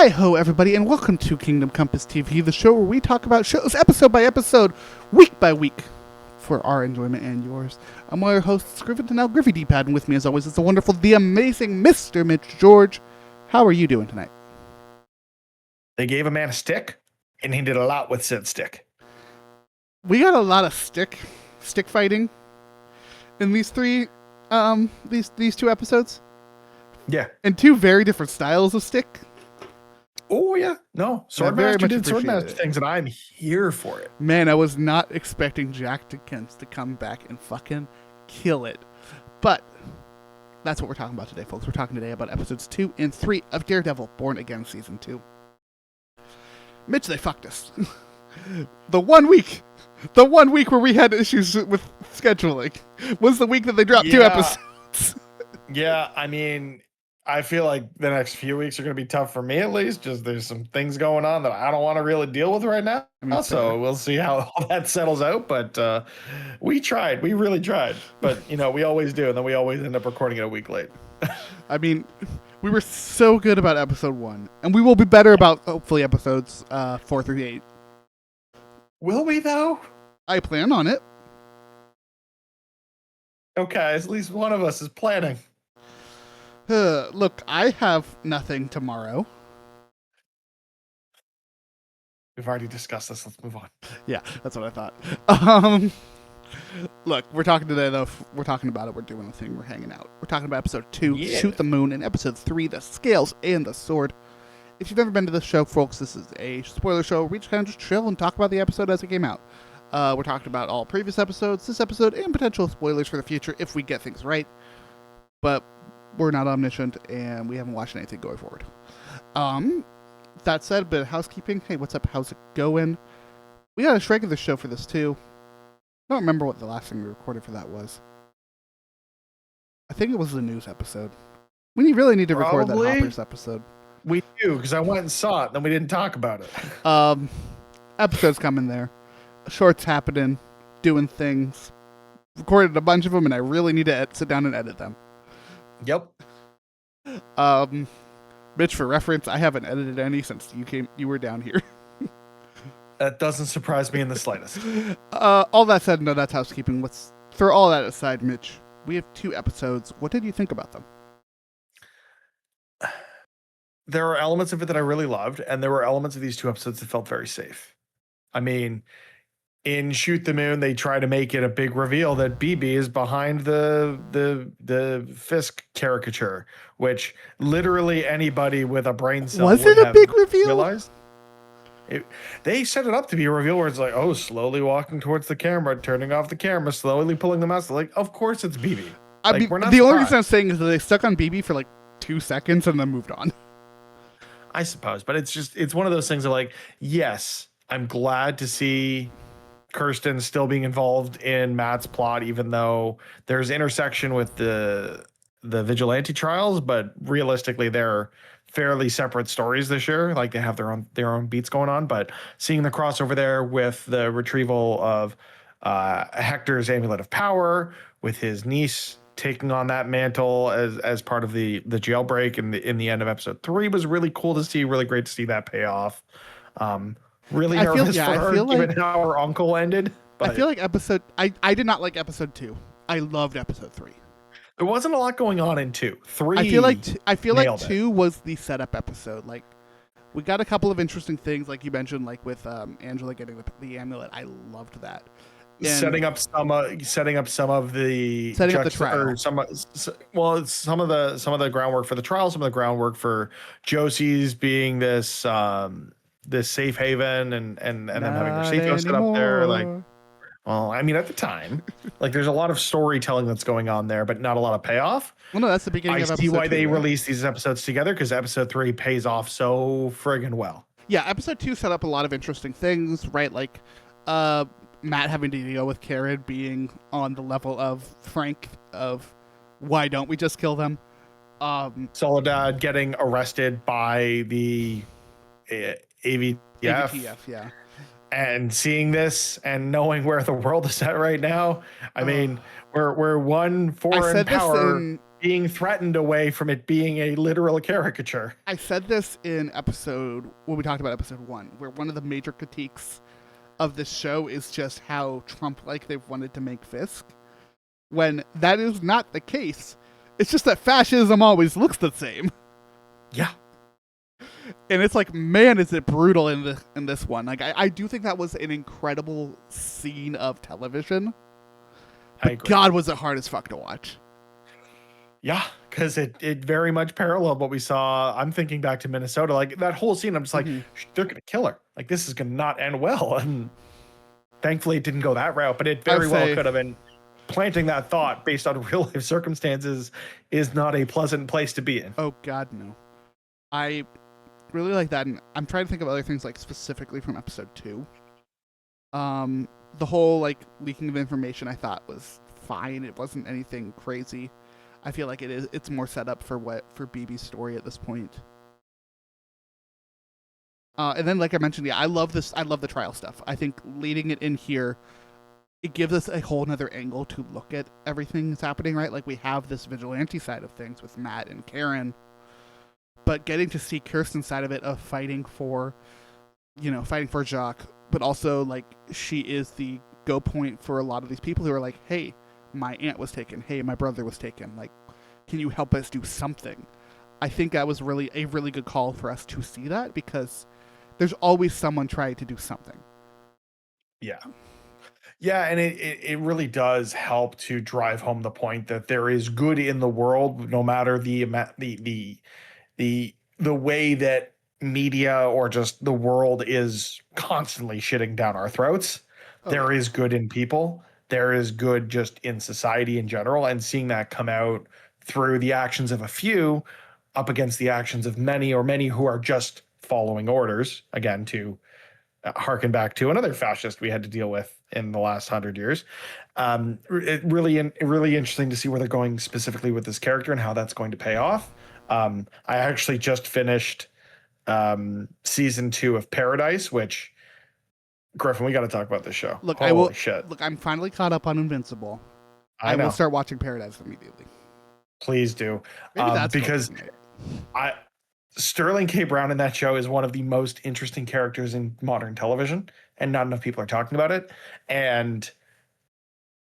Hi ho, everybody, and welcome to Kingdom Compass TV, the show where we talk about shows episode by episode, week by week, for our enjoyment and yours. I'm one of your hosts, Griffin, and now Griffy D-Pad, and with me as always is the wonderful, the amazing Mr. Mitch George. How are you doing tonight? They gave a man a stick, and he did a lot with said stick. We got a lot of stick fighting in these these two episodes. Yeah. And two very different styles of stick. Oh, yeah. No. Swordmaster did Swordmaster things, and I'm here for it. Man, I was not expecting Jack Dickens to come back and fucking kill it. But that's what we're talking about today, folks. We're talking today about episodes 2 and 3 of Daredevil, Born Again Season 2. Mitch, they fucked us. The one week where we had issues with scheduling was the week that they dropped 2 episodes. Yeah, I mean, I feel like the next few weeks are going to be tough for me, at least. Just there's some things going on that I don't want to really deal with right now. So we'll see how all that settles out. But we tried. We really tried. But, we always do. And then we always end up recording it a week late. I mean, we were so good about episode 1. And we will be better about, hopefully, episodes 4 through 8. Will we, though? I plan on it. Okay, at least one of us is planning. Look, I have nothing tomorrow. We've already discussed this. Let's move on. Yeah, that's what I thought. Look, we're talking today, though. We're talking about it. We're doing a thing. We're hanging out. We're talking about episode 2, Shoot the Moon, and episode 3, The Scales and the Sword. If you've never been to this show, folks, this is a spoiler show. We just kind of just chill and talk about the episode as it came out. We're talking about all previous episodes, this episode, and potential spoilers for the future if we get things right. But we're not omniscient, and we haven't watched anything going forward. That said, a bit of housekeeping. Hey, what's up? How's it going? We got a regular show for this, too. I don't remember what the last thing we recorded for that was. I think it was the news episode. We really need to record that Hoppers episode. We do, because I went and saw it, and then we didn't talk about it. Episodes coming there. Shorts happening, doing things. Recorded a bunch of them, and I really need to sit down and edit them. Yep. Mitch, for reference, I haven't edited any since you were down here. That doesn't surprise me in the slightest. All that said, no, that's housekeeping. Let's throw all that aside, Mitch. We have 2 episodes. What did you think about them? There are elements of it that I really loved, and there were elements of these 2 episodes that felt very safe. I mean, in Shoot the Moon, they try to make it a big reveal that BB is behind the Fisk caricature, which literally anybody with a brain cell was it a big reveal? Realized. They set it up to be a reveal where it's like, oh, slowly walking towards the camera, turning off the camera, slowly pulling the mask. Like, of course it's BB. I mean, the only reason I'm saying is that they stuck on BB for like 2 seconds and then moved on. I suppose, but it's one of those things that, like, yes, I'm glad to see Kirsten still being involved in Matt's plot, even though there's intersection with the vigilante trials, but realistically they're fairly separate stories this year. Like, they have their own beats going on, but seeing the crossover there with the retrieval of Hector's amulet of power, with his niece taking on that mantle as part of the jailbreak in the end of episode 3 was really cool to see. Really great to see that pay off. Really nervous for her, given how her uncle ended. But I feel like I did not like episode 2. I loved episode 3. There wasn't a lot going on in 2. 3. I feel like 2 was the setup episode. Like, we got a couple of interesting things, like you mentioned, like with Angela getting the amulet. I loved that. And setting up some of the trial. Some of the groundwork for the trial, some of the groundwork for Josie's being this safe haven and them having their safe house set up there. Like, well, I mean, at the time, like, there's a lot of storytelling that's going on there, but not a lot of payoff. Well, no, that's the beginning of episode 2. I see why they released these episodes together, because episode 3 pays off so friggin' well. Yeah, episode 2 set up a lot of interesting things, right? Like, Matt having to deal with Karen being on the level of Frank of, why don't we just kill them? Soledad getting arrested by the AVTF. Yeah. And seeing this and knowing where the world is at right now, I mean, we're one foreign power being threatened away from it being a literal caricature. I said this in when we talked about episode 1, where one of the major critiques of this show is just how Trump-like they've wanted to make Fisk, when that is not the case. It's just that fascism always looks the same. Yeah. And it's like, man, is it brutal in this one. Like, I do think that was an incredible scene of television. But God, was it hard as fuck to watch. Yeah, because it very much paralleled what we saw. I'm thinking back to Minnesota. Like, that whole scene, I'm just like, they're going to kill her. Like, this is going to not end well. And thankfully, it didn't go that route. But it very well could have been. Planting that thought based on real life circumstances is not a pleasant place to be in. Oh, God, no. I really like that. And I'm trying to think of other things, like, specifically from episode 2. The whole, like, leaking of information I thought was fine. It wasn't anything crazy. I feel like it's more set up for BB's story at this point. And then, like I mentioned, I love the trial stuff. I think leading it in here, it gives us a whole nother angle to look at everything that's happening, right? Like, we have this vigilante side of things with Matt and Karen, but getting to see Kirsten's side of it, of fighting for Jacques, but also, like, she is the go point for a lot of these people who are like, hey, my aunt was taken. Hey, my brother was taken. Like, can you help us do something? I think that was really a really good call for us to see that, because there's always someone trying to do something. Yeah. Yeah, and it really does help to drive home the point that there is good in the world, no matter the way that media or just the world is constantly shitting down our throats. There is good in people. There is good just in society in general, and seeing that come out through the actions of a few up against the actions of many, or many who are just following orders, again, to harken back to another fascist we had to deal with in the last 100 years. Really interesting to see where they're going specifically with this character and how that's going to pay off. I actually just finished season 2 of Paradise, which, Griffin, we got to talk about this show. Look, Holy shit. Look, I'm finally caught up on Invincible. I will start watching Paradise immediately. Please do. Maybe that's because Sterling K. Brown in that show is one of the most interesting characters in modern television, and not enough people are talking about it. And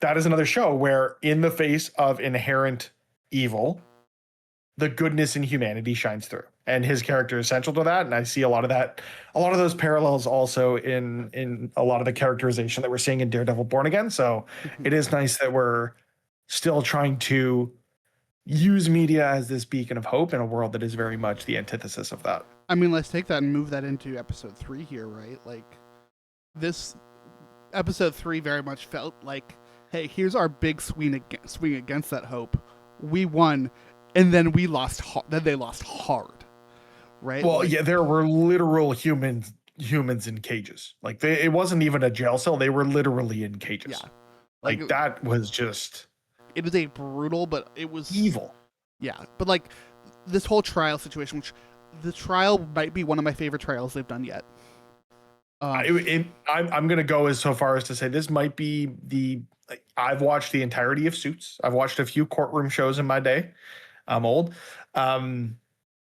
that is another show where, in the face of inherent evil, the goodness in humanity shines through, and his character is central to that. And I see a lot of those parallels also in a lot of the characterization that we're seeing in Daredevil Born Again. So it is nice that we're still trying to use media as this beacon of hope in a world that is very much the antithesis of that. I mean, let's take that and move that into episode 3 here, right? Like, this episode 3 very much felt like, hey, here's our big swing against that hope. We won, and then we lost. Then they lost hard, right? Well, like, yeah, there were literal humans in cages. Like, it wasn't even a jail cell; they were literally in cages. Yeah, like that was just. It was a brutal, but it was evil. Yeah, but like this whole trial situation, which the trial might be one of my favorite trials they've done yet. I'm going to go so far as to say this might be I've watched the entirety of Suits. I've watched a few courtroom shows in my day. I'm old.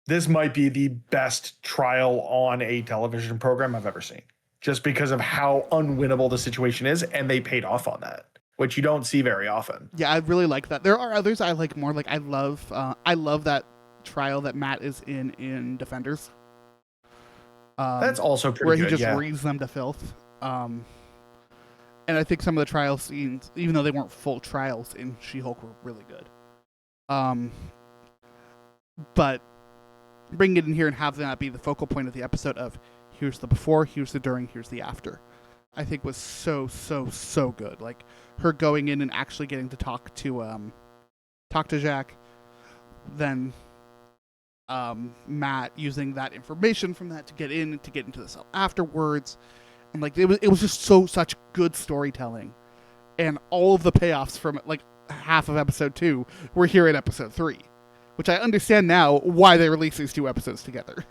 This might be the best trial on a television program I've ever seen, just because of how unwinnable the situation is, and they paid off on that, which you don't see very often. Yeah, I really like that. There are others I like more. Like, I love that trial that Matt is in Defenders. That's also pretty good, where he just reads them to filth. And I think some of the trial scenes, even though they weren't full trials in She-Hulk, were really good. But bringing it in here and having that be the focal point of the episode of here's the before, here's the during, here's the after, I think was so good. Like, her going in and actually getting to talk to Jacques, then Matt using that information from that to get into the cell afterwards, and like it was just such good storytelling, and all of the payoffs from like half of episode 2 were here in episode 3, which I understand now why they released these 2 episodes together.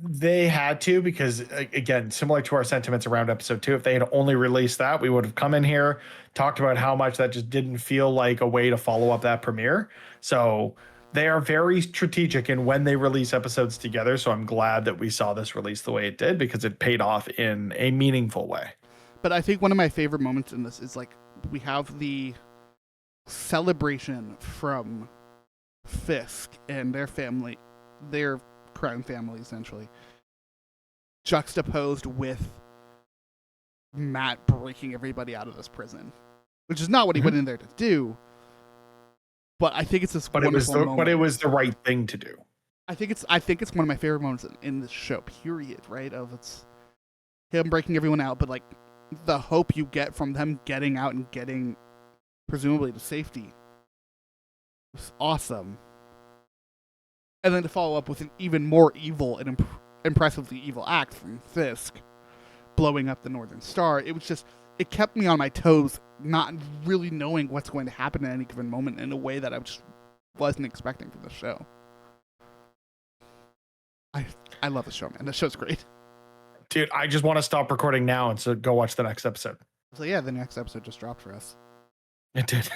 They had to, because again, similar to our sentiments around episode 2, if they had only released that, we would have come in here, talked about how much that just didn't feel like a way to follow up that premiere. So they are very strategic in when they release episodes together. So I'm glad that we saw this release the way it did, because it paid off in a meaningful way. But I think one of my favorite moments in this is like we have the celebration from Fisk and their family, their crime family essentially, juxtaposed with Matt breaking everybody out of this prison, which is not what he went in there to do. But I think it's this wonderful moment. But it was the right thing to do. I think it's one of my favorite moments in this show. Period. Right? Of it's him breaking everyone out, but like the hope you get from them getting out and getting presumably to safety was awesome. And then to follow up with an even more evil and impressively evil act from Fisk, blowing up the Northern Star. It was just, it kept me on my toes, not really knowing what's going to happen at any given moment in a way that I just wasn't expecting from the show. I love the show, man. The show's great. Dude, I just want to stop recording now and so go watch the next episode. So yeah, the next episode just dropped for us. It did.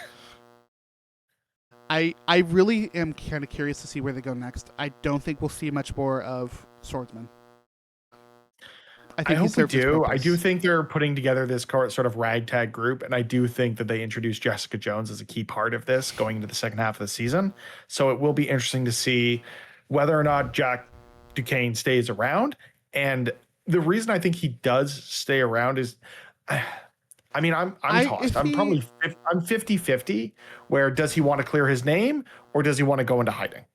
I really am kind of curious to see where they go next. I don't think we'll see much more of Swordsman. I hope we do. I do think they're putting together this sort of ragtag group, and I do think that they introduced Jessica Jones as a key part of this going into the second half of the season. So it will be interesting to see whether or not Jack Duquesne stays around. And the reason I think he does stay around is, I mean, I'm tossed. I'm 50-50, where does he want to clear his name or does he want to go into hiding?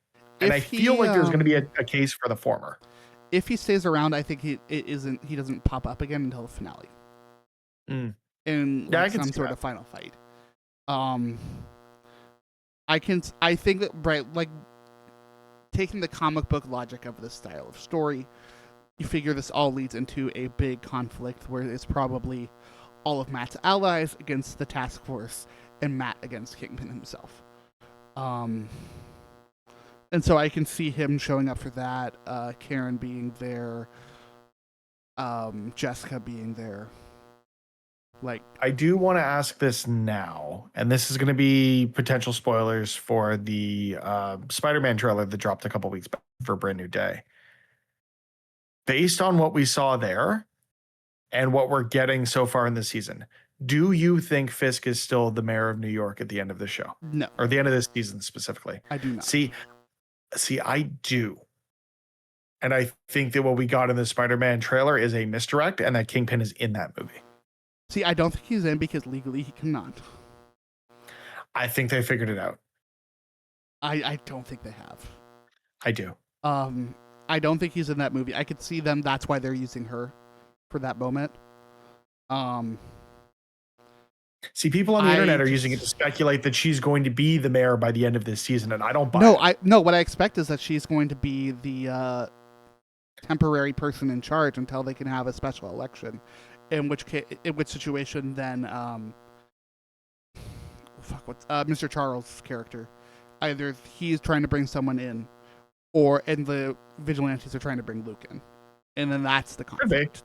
And I feel like there's going to be a case for the former. If he stays around, I think he doesn't pop up again until the finale. In like some sort of final fight. I think that, right, like taking the comic book logic of this style of story, you figure this all leads into a big conflict where it's probably all of Matt's allies against the task force and Matt against Kingpin himself. And so I can see him showing up for that, Karen being there, Jessica being there. Like, I do want to ask this now, and this is going to be potential spoilers for the Spider-Man trailer that dropped a couple weeks back for Brand New Day. Based on what we saw there and what we're getting so far in the season, do you think Fisk is still the mayor of New York at the end of the show? No. Or the end of this season specifically? I do not. See, I do. And I think that what we got in the Spider-Man trailer is a misdirect, and that Kingpin is in that movie. See, I don't think he's in because legally he cannot. I think they figured it out. I don't think they have. I do. I don't think he's in that movie. I could see them. That's why they're using her for that moment. See, people on the internet are using it to speculate that she's going to be the mayor by the end of this season, and I don't buy it. No, what I expect is that she's going to be the temporary person in charge until they can have a special election. In which situation then Mr. Charles' character, either he's trying to bring someone in, and the vigilantes are trying to bring Luke in, and then that's the conflict.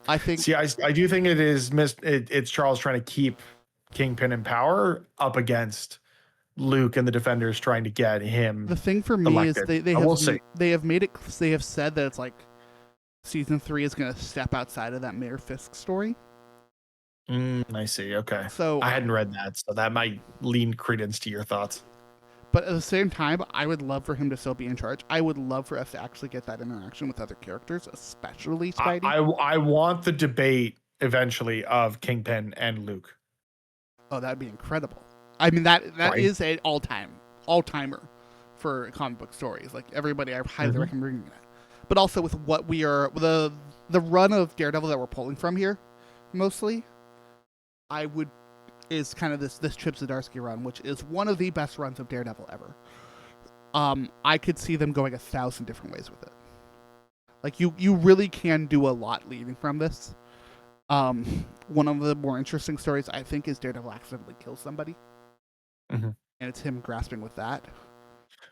I think. See, I do think it is it's Charles trying to keep Kingpin in power up against Luke and the Defenders trying to get him. The thing for me elected. Is they have said that it's like season 3 is going to step outside of that Mayor Fisk story. I see. Okay. So I hadn't read that, so that might lean credence to your thoughts. But at the same time, I would love for him to still be in charge. I would love for us to actually get that interaction with other characters, especially Spidey. I want the debate eventually of Kingpin and Luke. Oh, that'd be incredible. I mean, that is an all-timer for comic book stories. Like, everybody, I highly recommend reading that. But also with what we are, the run of Daredevil that we're pulling from here, mostly, is kind of this Chip Zdarsky run, which is one of the best runs of Daredevil ever. I could see them going 1,000 different ways with it. Like, you really can do a lot leading from this. One of the more interesting stories, I think, is Daredevil accidentally kills somebody. And it's him grasping with that.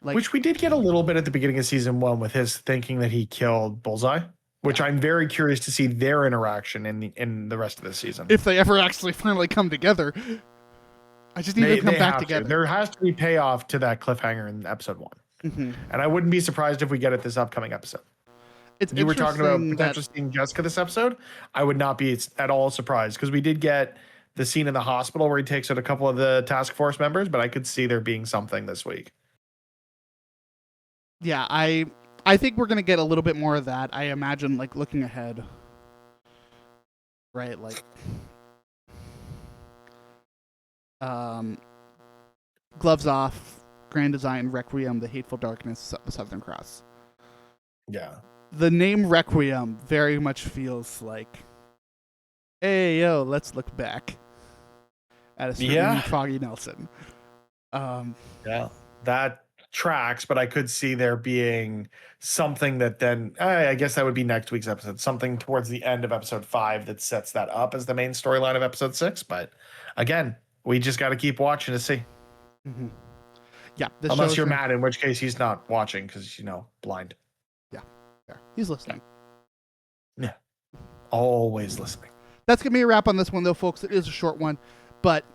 Like, which we did get a little bit at the beginning of season 1 with his thinking that he killed Bullseye, which I'm very curious to see their interaction in the rest of this season. if they ever actually finally come together. I just need them to come back together. There has to be payoff to that cliffhanger in episode 1. Mm-hmm. And I wouldn't be surprised if we get it this upcoming episode. You were talking about potentially seeing Jessica this episode. I would not be at all surprised because we did get the scene in the hospital where he takes out a couple of the task force members, but I could see there being something this week. Yeah, I think we're gonna get a little bit more of that. I imagine, like, looking ahead, right? Like, Gloves Off, Grand Design, Requiem, The Hateful Darkness, The Southern Cross. Yeah. The name Requiem very much feels like, hey, yo, let's look back at a certain Foggy Nelson. Yeah, that tracks, but I could see there being something that then, I guess that would be next week's episode, something towards the end of episode 5 that sets that up as the main storyline of episode 6. But again, we just got to keep watching to see. Mm-hmm. Yeah. Unless you're Matt, in which case he's not watching because, blind. Yeah, he's listening. Yeah, always listening. That's going to be a wrap on this one, though, folks. It is a short one, but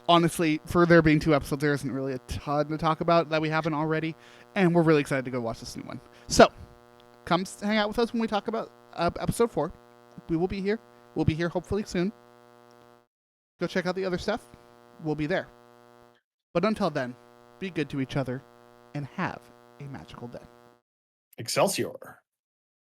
honestly, for there being 2 episodes, there isn't really a ton to talk about that we haven't already, and we're really excited to go watch this new one. So, come hang out with us when we talk about episode 4. We will be here. We'll be here hopefully soon. Go check out the other stuff. We'll be there. But until then, be good to each other and have a magical day. Excelsior.